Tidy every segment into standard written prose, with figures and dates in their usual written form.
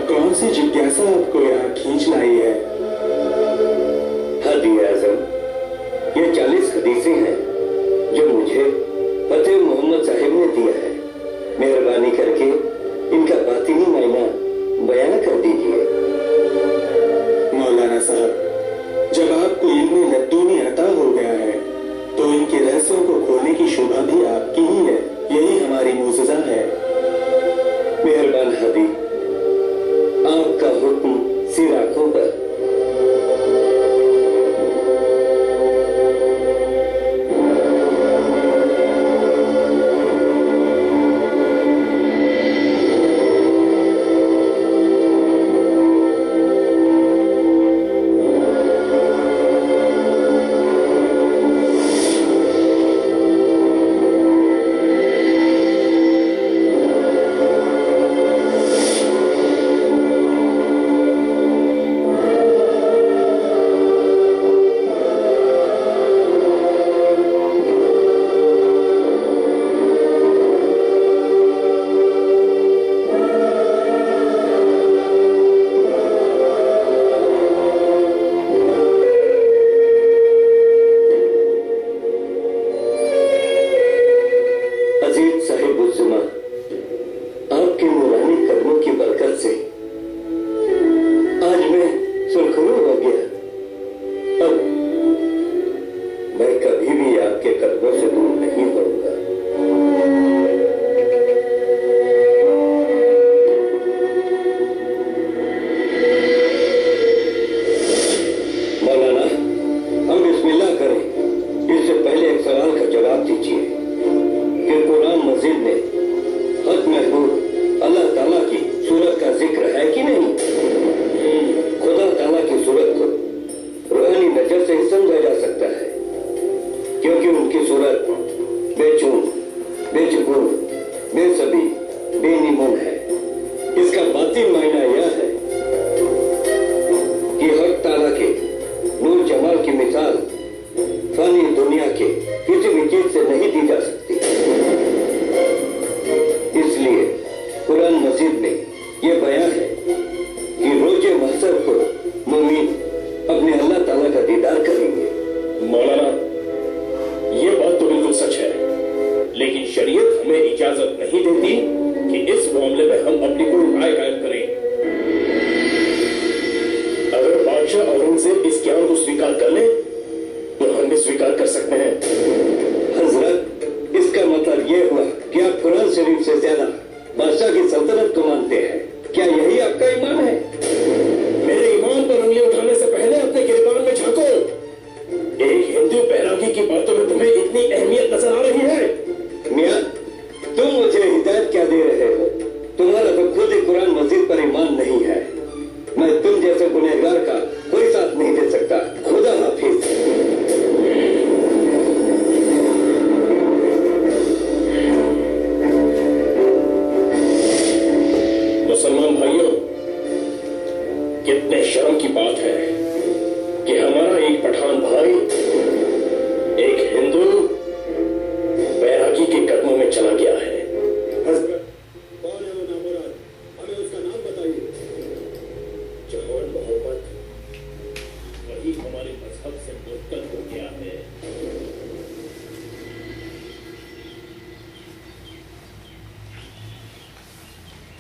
कौन सी जिज्ञासा आपको यहाँ खींच लाई है? हादी आजम, ये 40 हदीसें हैं जो मुझे फतेह मोहम्मद साहिब ने दिया है। मेहरबानी करके इनका बातिनी मायना बयान कर दीजिए। मौलाना साहब, जब आपको इल्म लद्दूनी अता हो गया है तो इनके रहस्यों को खोलने की शोभा भी आपकी ही है। यही हमारी मुअजिज़ा है। मेहरबान हादी, आपका हुक्म सिर आंखों पर।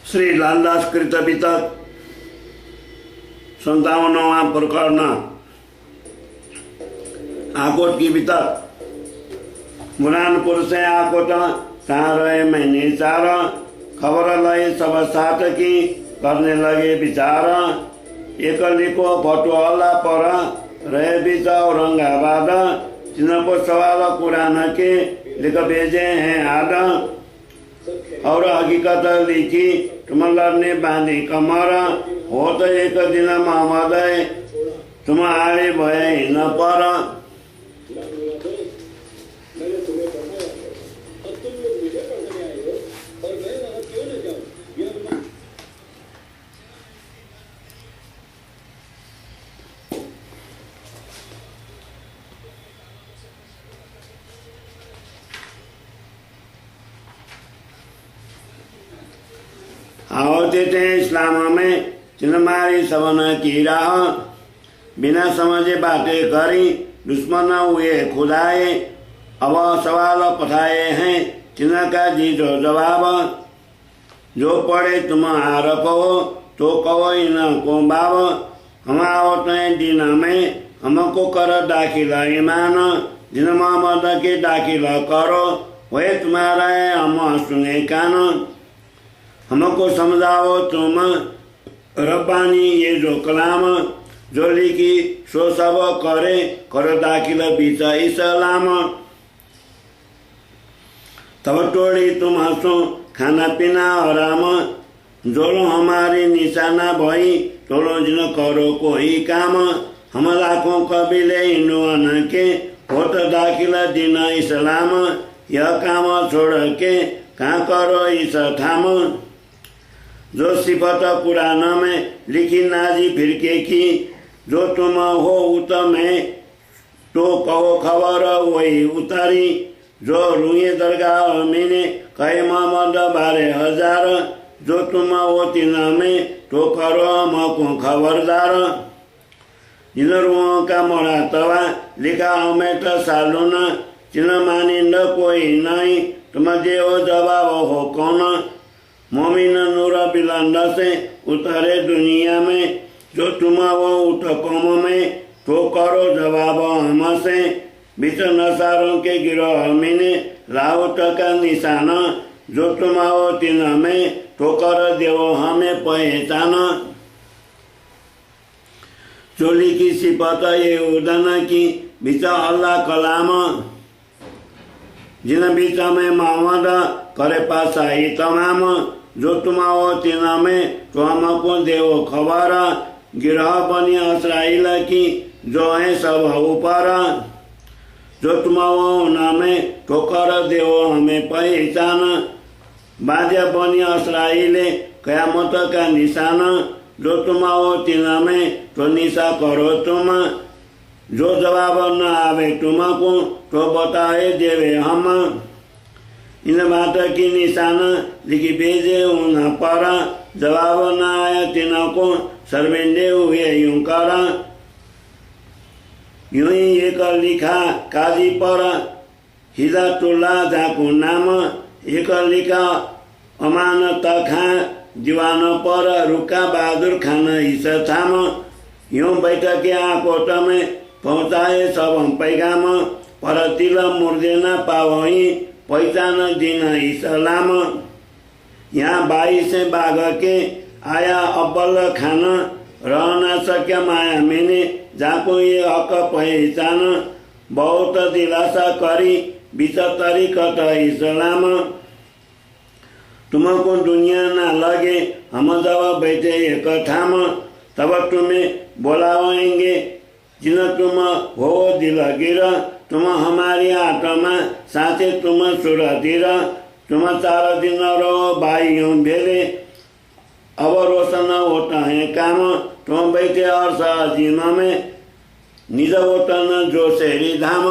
श्री लालदास कृत पितक 57वां प्रकरण आकोट की पितक बुरानपुर से आकोट रहे महीने 4 खबर लाई सब साथ की करने लगे विचार एक लिखो भटुआला पर रहे बीच औरंगाबाद जिनको सवाल कुरान के लिख भेजे हैं आद और हकीकत लिखी तुमलर ने बांधी कमर हो तो एक दिन मोहम्मद तुम्हारे भय न पर आवते थे इस्लाम में तुम्हारी सबन की राह, बिना समझे बातें करी दुश्मन हुए खुदाए। अब सवाल पठाए हैं जिनका दीजो जवाब, जो पढ़े तुम आरोप हो तो कहो इनको बाब। हम आवते दिन में हमको कर दाखिला ईमान, जिन मोहम्मद के दाखिला करो वही तुम्हारा है हम सुने कान। हमको समझाओ तुम रब्बानी ये जो कलाम, जो लिखी सो सब करे करो दाखिला बीच इस्लाम। तब टोड़ी तुम हंसो खाना पीना आराम, जोलो हमारी निशाना भई तोलो जिन करो कोई काम। हम लाखों कबीले हिंदुआन के होत दाखिला दिन इस्लाम, यह काम छोड़ के कहाँ करो इस ठाम। जो सिफत कुरान में लिखी नाजी फिरके की, जो तुम हो उत्तमे तो कहो खबर वही उतारी। जो रुए दरगाह मैंने कहे मोहम्मद 12,000, जो तुम हो तीन में तो करो हमको खबरदार। जिन रुओं का मुरातबा लिखा हमें तो सालून, जिन मानिंद कोई नहीं तुम देव जवाब हो कौन। मोमिन नूर बिलंद से उतरे दुनिया में, जो तुम वो उठ कौम में तो करो जवाब हमसे। बीच नसारों के गिरोह मैंने राउत का निशान, जो तुम वो तीन में तो कर देवो हमें पहचान। चोली की सिफत ये उदन की बीच अल्लाह कलाम, जिन बीच में मोहम्मद करे पासाई तमाम। जो तुम वो तीन में तो हमको देवो खबर, गिरह बनी इसराइल की जो है सब ऊपर। जो तुम वो नामे तो कर देवो हमें पहचान, बाजा बनी इसराइल कयामत का निशान। जो तुम वो तीन में तो निशा करो तुम, जो जवाब न आवे तुमको तो बताए देवे हम। इन बात की निशान लिखी भेजे उन पर, जवाब न आया तिनको शर्मिंदे हुए यूं कर। यूं ही एक लिखा काजी पर हिदायतुल्लाह जाको नाम, एक लिखा अमानत खां दीवान पर रुका बहादुर खान इस थाम। यूं बैठक आकोट में पहुँचाए सब पैगाम, पर तिल मुर्दे न पावही पहचान दिन इस्लाम। यहाँ 22 बाघ के आया अब्बल खान, रह न सक्या माया मैंने जाको ये हक पहचान। बहुत दिलासा करी बीच तरीकत इस्लाम, तुमको दुनिया ना लगे हम जब बैठे एक ठाम। तब तुम्हें बुलाएंगे जिन तुम हो दिलगिर, तुम हमारी आत्मा साथे तुम सुरतिर। तुम 4 दिन रहो भाइयों भेले, अब रोशन होता है काम। तुम बैठे और साजिमा में निज वतन जो शहरी धाम।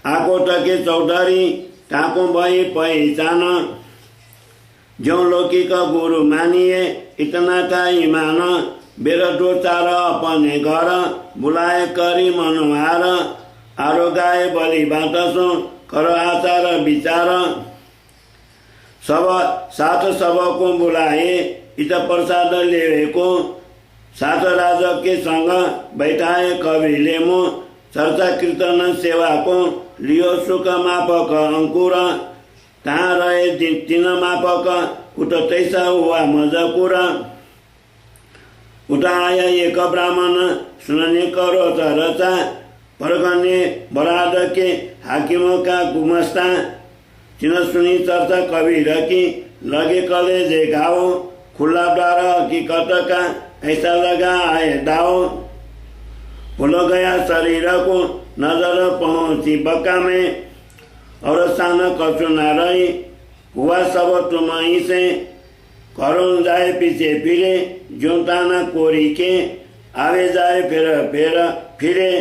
आकोट के चौधरी काको भाई पहचान, जो लौकिक गुरु मानिए इतना था ईमान। बेर 2-4 अपने घर बुलाए करी मनोहार, आरो गाए बलि बात सो कर आचार विचार। सब साथ सबको बुलाए इत प्रसाद लेवे को, साथ राजा के संग बैठाए कविले मो। चर्चा कीर्तन सेवा को लियो सुख मापक अंकुर, कहाँ रहे 3 मापक उठ तैसा हुआ मजकुर। उठा आया एक ब्राह्मण सुनने करो चर्चा, परगने बराद के हाकिमों का गुमस्ता। जिन सुनी चर्चा कबीर की लगे कलेजे घाव, खुला द्वार हकीकत का ऐसा लगा आए दाव। भूल गया शरीर को नजर पहुंची बका में, और सान कछु न रही हुआ सब तुम ही से। करुण जाए पीछे फिरे जो ताना कोरी के, आवे जाए फिरे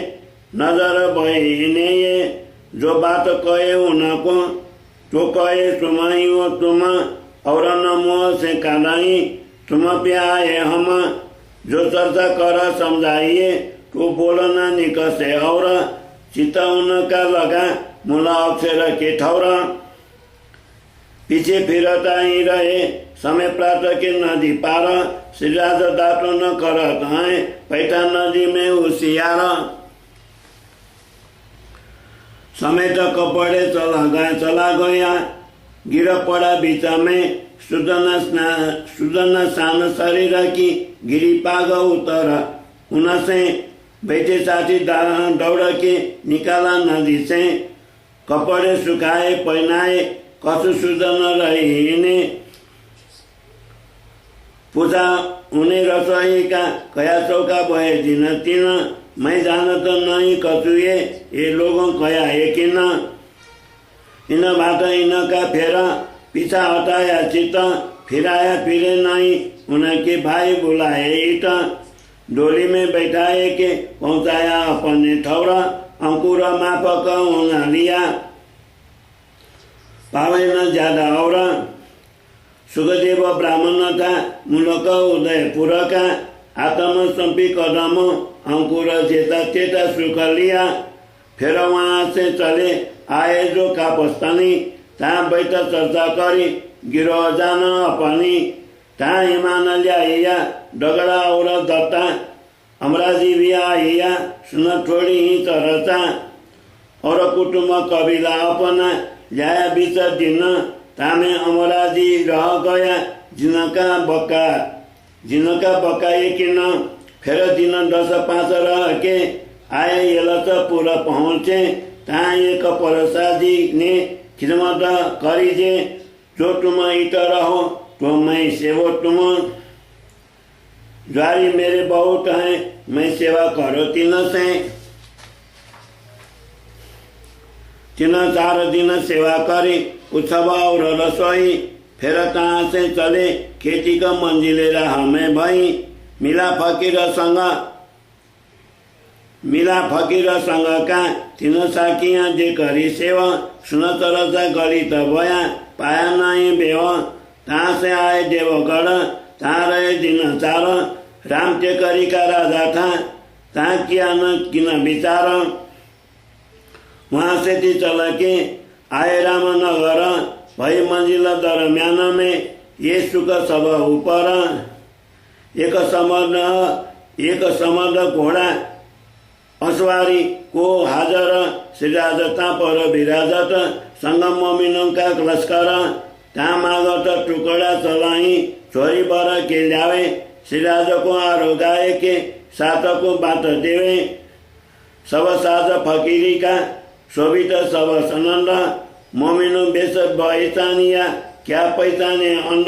नजर बहने ये। जो बात कहे उनको तो कहे तुम ही हो तुम, और न मोह से कानाई तुम प्याए हम, जो चर्चा कर समझाइए तो बोलना निकसे और, चित्त उनका लगा मूला अक्षर के ठौर, पीछे फिरता ही रहे समय प्राप्त के नदी पार, श्री राजा दाटो न करत हैं पैठा नदी में होशियार, समेत कपड़े चला गया गिर पड़ा बीच में, सुदन सान शरीर की गिरी पाग उतर, उनसे बैठे साथी दौड़ के निकाला नदी से, कपड़े सुखाए पहनाए कसु सुदन रही, पूछा उन्हें रसोई का कया चौका बहे दिन तीन, मैं जानत नहीं कछुए ये लोगों कया एक न, इन बात इनका फेरा पीछा हटाया चित, फिराया फिरे नहीं उनके भाई बुलाए ईट, डोली में बैठाए के पहुंचाया अपने ठौरा, अंकुर मापक होना लिया पावे न ज्यादा और, सुखदेव ब्राह्मण था मूलक उदयपुर का, आत्म संपी कदम अंकुर चेता सुख लिया, फिर वहां से चले आए जो कापस्तानी, तहाँ बैठ चर्चा करी गिरो जान अपनी, तहाँ ईमान लिया डगड़ा और दत्ता, अमराजी भी आइया सुन थोड़ी ही चरचा, और कुटुम्ब कबीला अपना जाया बीच दिन, तामे अमराजी रह गया जिनका बका एक न, फिर दिन 10-5 रह के आए यलत पूरा पहुँचे, तहाँ एक परसाजी ने खिदमत करीजे, जो तुम ईट रहो तो मैं सेवो तुम, ज्वारी मेरे बहुत हैं मैं सेवा करो तीन से, 3-4 दिन सेवा करी उत्सव और रसोई, फिर कहाँ से चले खेती का मंजिले रहा मैं भाई, मिला फकीर संग का 3 साकियां जे करी सेवा, सुन तरसा गली तबया पाया नहीं बेव, तहाँ से आए देवगढ़ तहाँ रहे दिन 4, राम टेकरी का राजा था तहाँ किया न किन विचार, वहां से थी चल के आए रामनगर, भई मंजिल दरम्यान में ये सुख सब ऊपर, एक समर्द घोड़ा असवारी को हाजर, श्री राजता पर विराजत, संगम मोमिनों का लश्कर, तहाँ मागत टुकड़ा चलाई छोरी बर के ल्यावे, श्री राजा को आरोगाए के सात को बात देवे, सब साज फकीरी का शोभित सब सनंद, मोमिनो बेस पहचानिया क्या पहचाने अंड,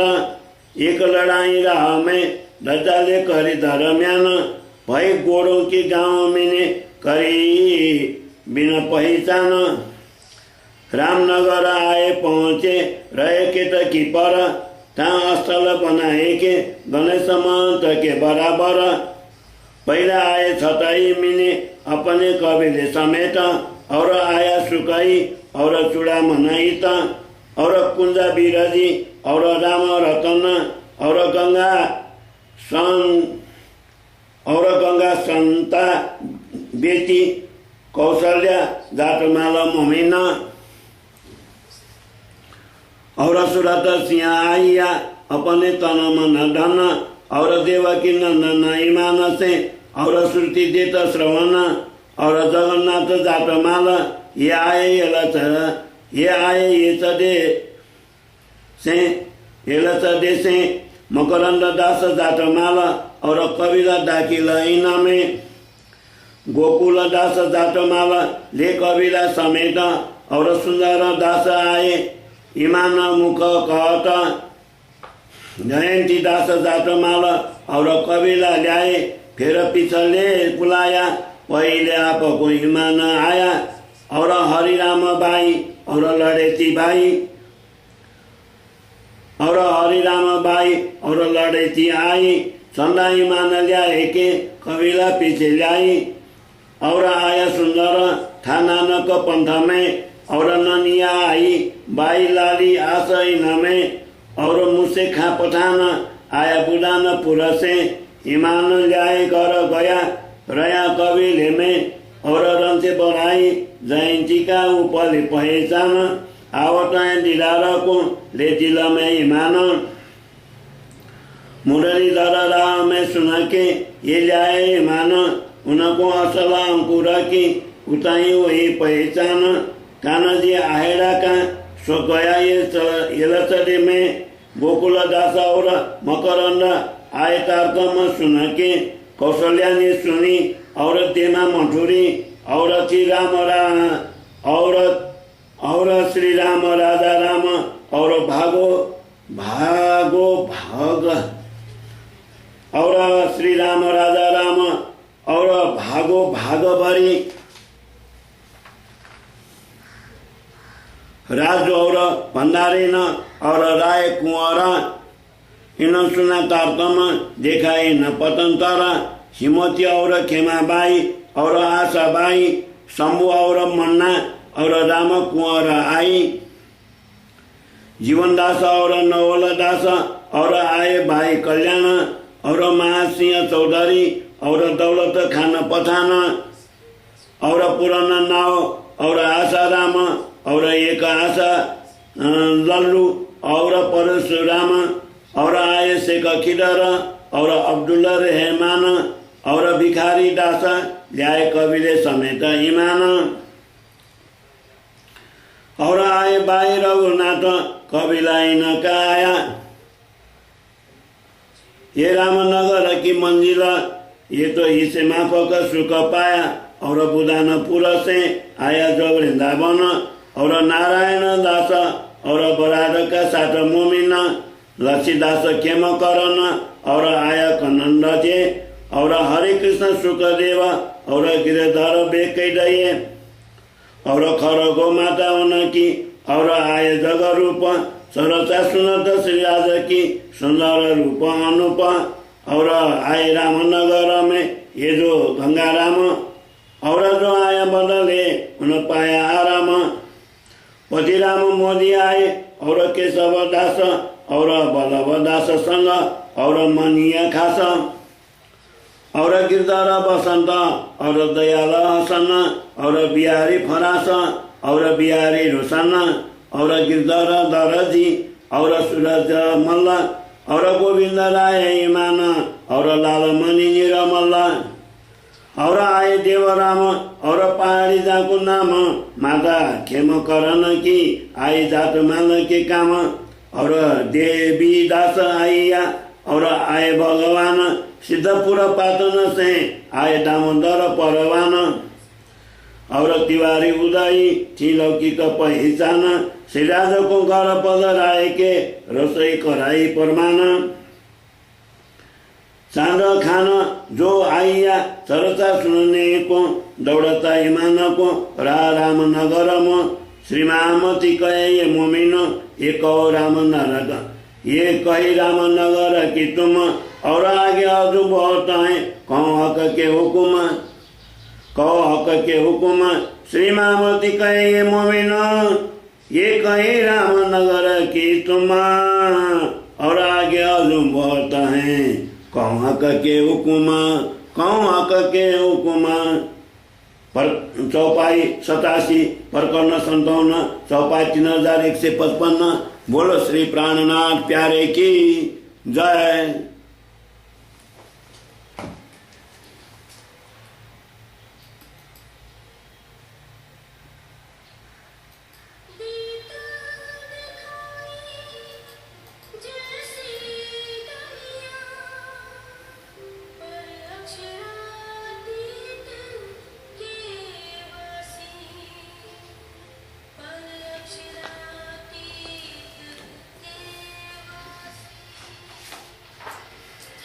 एक लड़ाई राह में धजाले करी दरम्यान, भई गोड़ों के गांव में करी बिना पहचान, रामनगर आए पहुँचे रहे के तकी पर, तहाँ स्थल बनाए के गणेश मंत के बराबर, पहला आए छताई मिने अपने कबीले समेत, और आया सुकाई और चूड़ा मनाईता, और कुंजा बिराजी और राम रतन और गंगा संता बेटी कौशल्या जातमाला मोमिना, और सुरत सिंह आइया अपने तन मन धन, और देवकी नंदन ईमान से, और श्रुति देत श्रवण, और जगन्नाथ जातमाल ये आए ये चदे से मकरंद दास जातमाल, और कबीला दाखिल इना में गोकुल दास जातमाल ले कबीला समेत, और सुंदर दास आए ईमान मुख कहत, जयंती दास जातमाल और कबीला ल्याए, फिर पिछले बुलाया पहले आपको ईमान आया, और हरिराम भाई और लड़ेती भाई, और हरिराम भाई और लड़ेती आई, संदा ईमान ल्याए के कबीला पीछे लाई, और आया सुंदर था नानक पंथ में, और ननिया आई बाई लाली आस इन में, और मुझसे खा पठान आया बुदान पुरसे ईमान जाए कर गया रया कविले में और रंसे बनाई जयंती का ऊपर पहचान आवत दिलार को ले दिल में ईमान मुरली दरा में सुन के ये जाए ईमान उनको असल अंकुर की उताई वही पहचान काना जी आहेड़ा का सो गया ये लचड़े में गोकुल दास और मकरंद आए तारतम सुन के कौशल्या ने सुनी और तेमा मठुरी और श्री राम और श्री राम राजा राम और भागो भाग और श्री राम राजा राम और भाग भरी राज और भंडारीन और राय कुंवरा इन सुना तारतम देखा इन पतंतरा हिमती और खेमाबाई और आशाबाई शंभु और मन्ना और राम कुंवर आई जीवनदास और नवलदास और आए भाई कल्याण और महासिंह चौधरी और दौलत खान पठान और पुराना नाव और आशाराम और एक आशा लल्लू और परशुराम और आए शेख खिदर और अब्दुल रहमान और भिखारी दास जाए कविले समेत ईमान और आए भाई रघुनाथ कविला इनका आया ये रामनगर की मंजिल ये तो इसे माफक सुख पाया और बुदानपुर से आया जो वृंदावन और नारायण दास और बराड का साथ मोमिन लक्ष्मीदास खेम करन और आया कनंद जे और हरे कृष्ण सुखदेव और गिरधर बेकैदये और खरगो माता उनकी और आए जग रूप सरसा सुनत श्रीराज की सुंदर रूप अनुप और आए रामनगर में ये जो गंगा राम और जो आया बदले उन पाया आराम पति राम मोदी आए और केशव दास और बल्लभ दास संग और मनिया खास और गिरधर बसंत और दयाल हसन और बिहारी फरास और बिहारी रोशन और गिरधर दरजी और सूरज मल्ल और गोविंद राय ईमान और लालमणि निरमल और आए देवराम और पहाड़ी जाको नाम माता खेम करन की आई जात मान के काम और देवी दास आइया और आए भगवान सिद्धपुर पाटन से आए दामोदर परवान और तिवारी उदय थी लौकिक पहचान श्रीराज को घर पद राय के रसोई कराई परमान चांद खान जो आइया सरसा सुनने को दौड़ता ईमान को राम नगर में श्री महामती कहे ये मोमिन एक राम नरक ये कही राम नगर की तुम और आगे अजू बहुत है कहो हक के हुकुम कहो हक के हुकुम श्री महामती कहे ये मोमिन ये कही राम नगर की तुम और आगे अजू बहुत है कहो हक के हुकुम कहो हक के हुकुम पर चौपाई 87 प्रकरण 57 चौपाई 3155 बोलो श्री प्राणनाथ प्यारे की जय।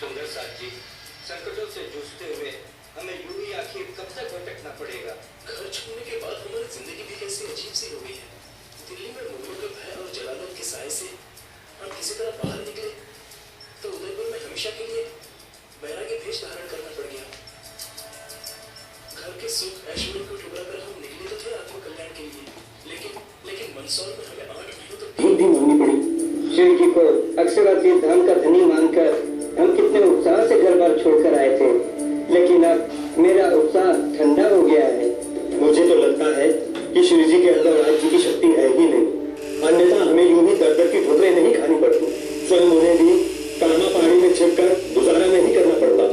सुंदर साथ जी, संकटों से जूझते हुए हमें यूं ही आखिर कब तक भटकना पड़ेगा? घर छोड़ने के बाद हमारी जिंदगी भी कैसी अजीब सी हो गई है। दिल्ली में मुगलों के भय और जलालत के साए से हम किसी तरह बाहर निकले तो उदयपुर में हमेशा के लिए बैरागी भेष धारण करना पड़ गया। घर के सुख ऐश्वर्य को ठुकरा कर हम निकले तो थे आत्मकल्याण के लिए, लेकिन मंदसौर में हमें 8 महीनों तक भी मांगनी पड़ी। शिव जी को अक्षरातीत धाम का धनी मानकर हम कितने उत्साह से घर बार छोड़कर आए थे, लेकिन अब मेरा उत्साह ठंडा हो गया है। मुझे तो लगता है कि श्री जी के अंदर राज्य की शक्ति है ही नहीं, अन्यथा हमें यूं ही दर दर की ठोकरें नहीं खानी पड़ती। स्वयं उन्हें भी कामा पहाड़ी में छिपकर गुजारा नहीं करना पड़ता।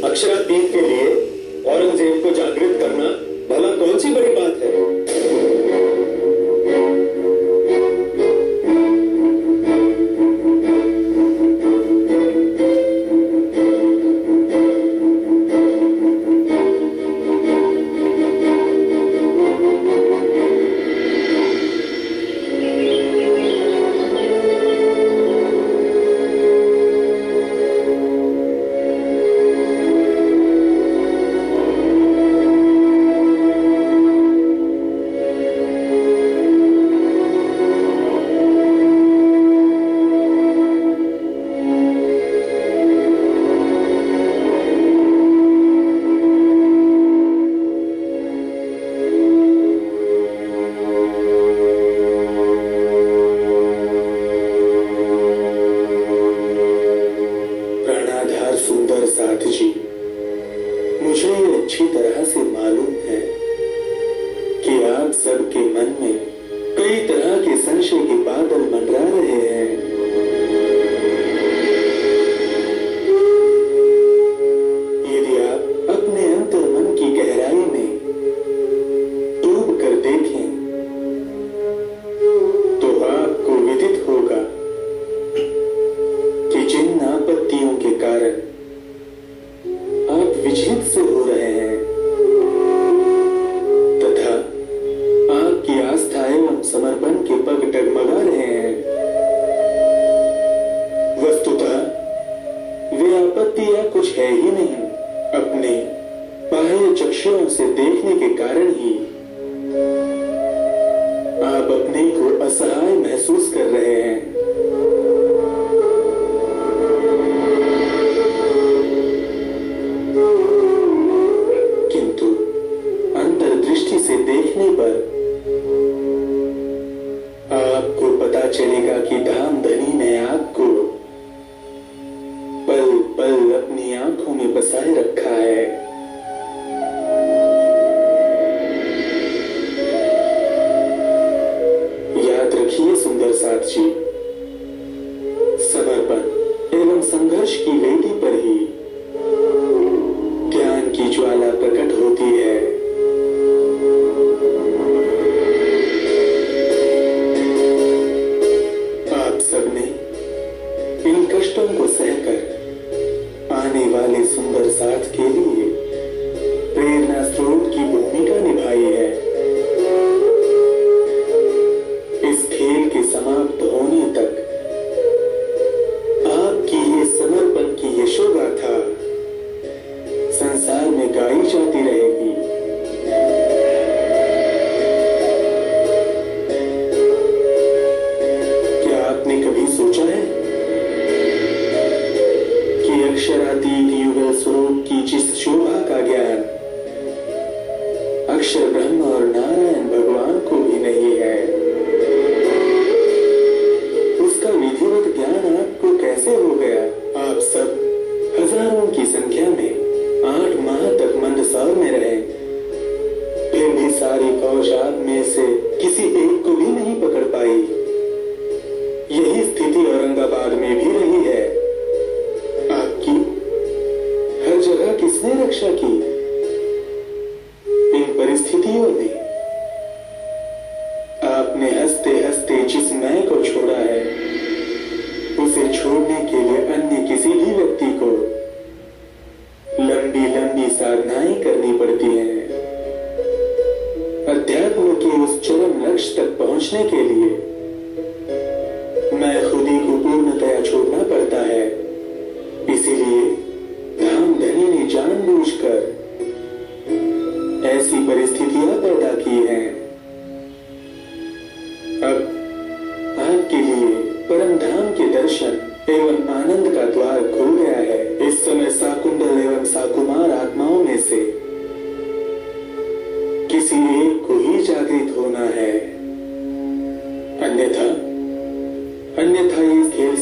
अक्षरातीत के लिए औरंगजेब को जागृत करना भला कौन सी बड़ी बात है। मुझे ये अच्छी तरह से मालूम है कि आप सबके मन में कई तरह के संशय के बादल मंडरा रहे हैं। यदि आप अपने अंतर मन की गहराई में डूब कर देखें तो आपको विदित होगा कि जिन आपत्तियों के कारण आप विचलित से हो रहे हैं तथा आपकी आस्था एवं समर्पण के पग डगमगा रहे हैं, वस्तुतः वे आपत्तियां कुछ है ही नहीं, अपने बाह्य चक्षुओं से देखने के कारण ही आप अपने को असहाय महसूस कर रहे हैं। किंतु अंतर्दृष्टि से देखने पर आपको पता चलेगा कि धाम धनी ने आपको पल पल अपनी आंखों में बसाए रखा है। याद रखिए सुंदर साथ जी, समर्पण एवं संघर्ष की वेदी पर ही ज्ञान की ज्वाला प्रकट होती है। आप सबने इन कष्टों को सहकर आने वाले सुंदर साथ के लिए प्रेरणा स्रोत की भूमिका निभाई है। इस खेल के समाप्त होने तक आपकी ये समर्पण की यशोगाथा संसार में गाई जाती रहेगी। क्या आपने कभी सोचा है कि अक्षरातीत युगल स्वरूप की जिस शोभा का ज्ञान अक्षर ब्रह्म और नारायण भगवान को भी नहीं है, उसका विधिवत ज्ञान आपको कैसे हो गया? आप सब हजारों की संख्या में 8 माह तक मंदसौर में रहे, फिर भी सारी फौज आप में से किसी एक को भी नहीं पकड़ पाई। यही स्थिति औरंगाबाद में भी रही है। आपकी हर जगह किसने रक्षा की? इन परिस्थितियों में आपने हंसते हंसते जिस मैं को छोड़ा है, उसे छोड़ने के लिए अन्य किसी भी व्यक्ति को लंबी लंबी साधनाएं करनी पड़ती हैं। अध्यात्म के उस चरम लक्ष्य तक पहुंचने के लिए मैं खुद ही को पूर्णतया छोड़ना पड़ता है। इसीलिए धाम धनी ने जानबूझकर ऐसी परिस्थितियां पैदा की हैं। अब आपके लिए परम धाम के दर्शन एवं आनंद का द्वार खुल गया है। इस समय साकुंडल एवं साकुमार आत्माओं में से किसी एक को ही जागृत होना है, अन्यथा ये खेल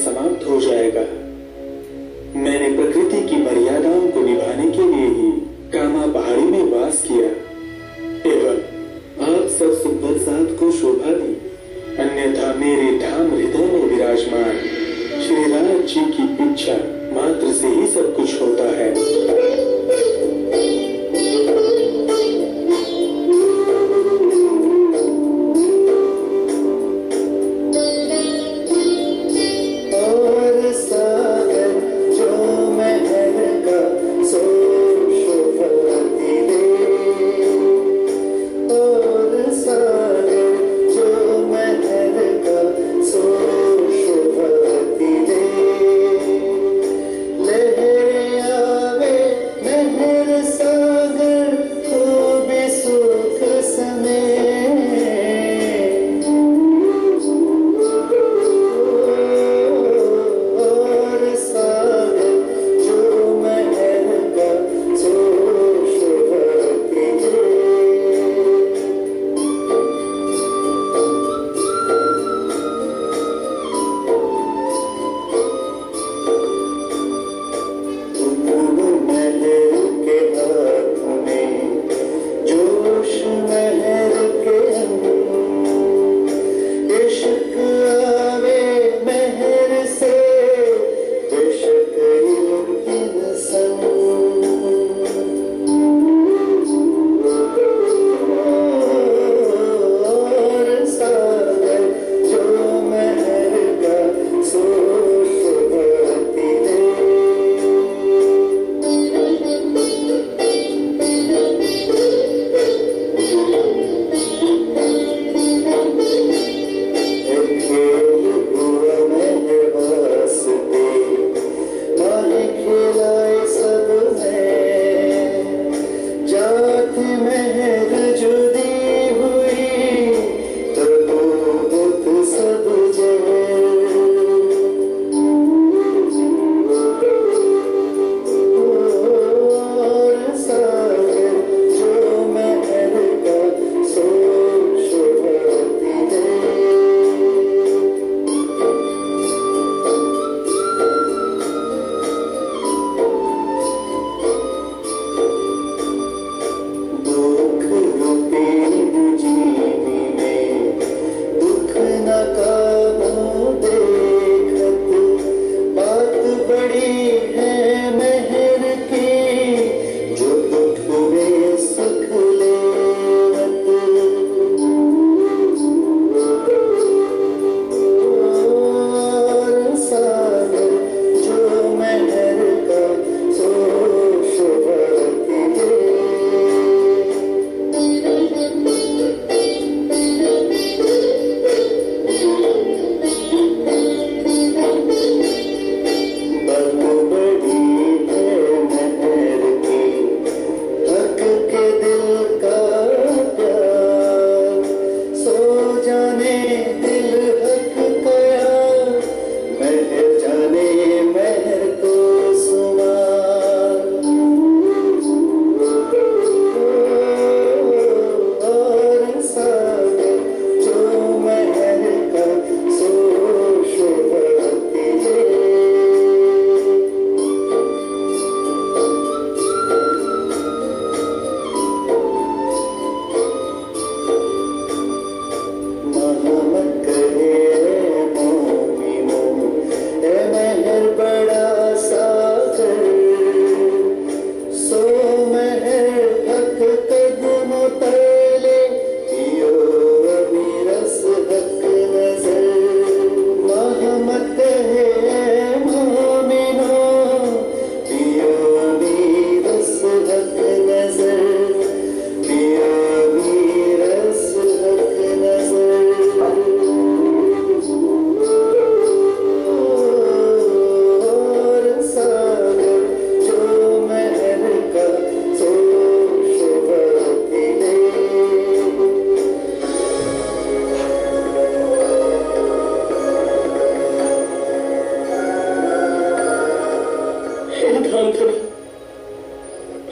सिद्धांतना,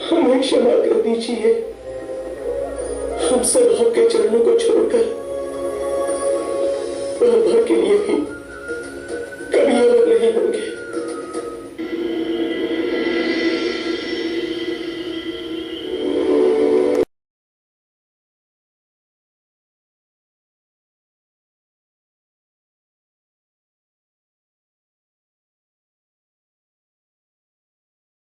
हमें क्षमा कर दीजिए। हम सब आपके चरणों को छोड़कर पल भर के लिए भी